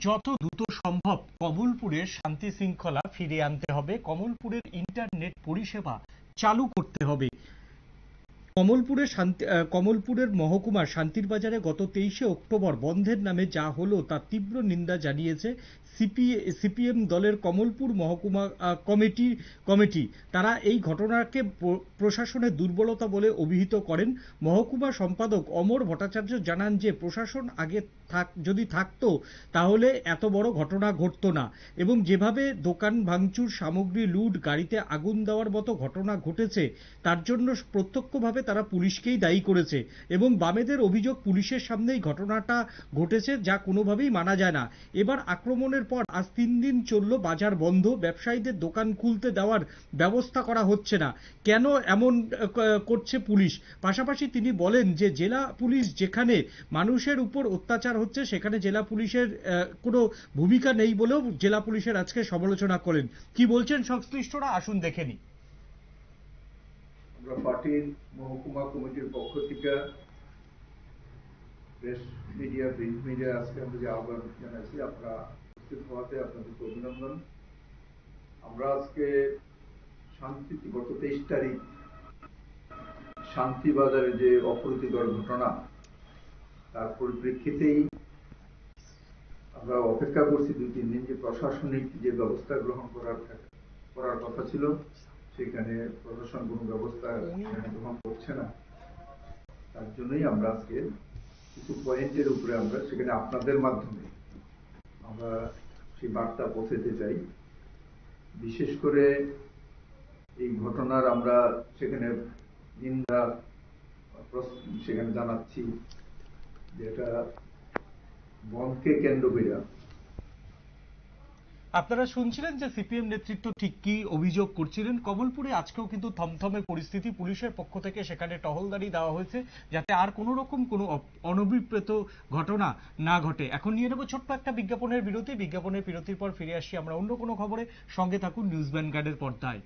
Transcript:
যত দ্রুত সম্ভব কমলপুরের শান্তি শৃঙ্খলা ফিরিয়ে আনতে হবে। কমলপুরের ইন্টারনেট পরিষেবা চালু করতে হবে। কমলপুরের মহকুমার শান্তির বাজারে গত 23শে অক্টোবর বন্ধের নামে যা হলো তার তীব্র নিন্দা জানিয়েছে সিপিএম দলের কমলপুর মহকুমা কমিটি। তারা এই ঘটনাকে প্রশাসনের দুর্বলতা বলে অভিহিত করেন। মহকুমা সম্পাদক অমর ভট্টাচার্য জানান যে প্রশাসন আগে যদি থাকতো তাহলে এত বড় ঘটনা ঘটতো না, এবং যেভাবে দোকান ভাঙচুর, সামগ্রী লুট, গাড়িতে আগুন দেওয়ার মতো ঘটনা ঘটেছে তার জন্য প্রত্যক্ষভাবে তারা পুলিশকেই দায়ী করেছে, এবং বামেদের অভিযোগ পুলিশের সামনেই ঘটনাটা ঘটেছে, যা কোনোভাবেই মানা যায় না। এবার আক্রমণের পর আজ 3 দিন চলল বাজার বন্ধ, ব্যবসায়ীদের দোকান খুলতে দেওয়ার ব্যবস্থা করা হচ্ছে না। কেন এমন করছে পুলিশ? পাশাপাশি তিনি বলেন যে জেলা পুলিশ যেখানে মানুষের উপর অত্যাচার হচ্ছে সেখানে জেলা পুলিশের কোনো ভূমিকা নেই বলেও জেলা পুলিশের আজকে সমালোচনা করেন। কি বলছেন সংশ্লিষ্টরা, আসুন দেখে নিই। আমরা পার্টির মহকুমা কমিটির পক্ষ থেকে প্রেস মিডিয়া, প্রিন্ট মিডিয়া আজকে আমরা যে আহ্বান জানাচ্ছি, আপনারা উপস্থিত হওয়াতে আপনাদেরকে অভিনন্দন। আমরা আজকে গত 23 তারিখ শান্তিবাজারে যে অপ্রীতিকর ঘটনা, তার পরিপ্রেক্ষিতেই আমরা অপেক্ষা করছি 2-3 দিন যে প্রশাসনিক যে ব্যবস্থা গ্রহণ করার কথা ছিল, সেখানে প্রশাসন কোনো ব্যবস্থা গ্রহণ করছে না। তার জন্যই আমরা আজকে কিছু পয়েন্টের উপরে আমরা সেখানে আপনাদের মাধ্যমে আমরা সেই বার্তা পৌঁছাতে চাই। বিশেষ করে এই ঘটনার আমরা সেখানে নিন্দা সেখানে জানাচ্ছি, যেটা বন্ধকে কেন্দ্র করে। আপনারা শুনছিলেন যে সিপিএম নেতৃত্ব ঠিক কি অভিযোগ করছিলেন। কমলপুরে আজকেও কিন্তু থমথমে পরিস্থিতি, পুলিশের পক্ষ থেকে সেখানে টহলদারি দেওয়া হয়েছে যাতে আর কোনো রকম কোনো অনভিপ্রেত ঘটনা না ঘটে। এখন নিয়ে নেব ছোট্ট একটা বিজ্ঞাপনের বিরতির পর ফিরে আসছি আমরা অন্য কোনো খবরে। সঙ্গে থাকুন নিউজ ভ্যানগার্ডের পর্দায়।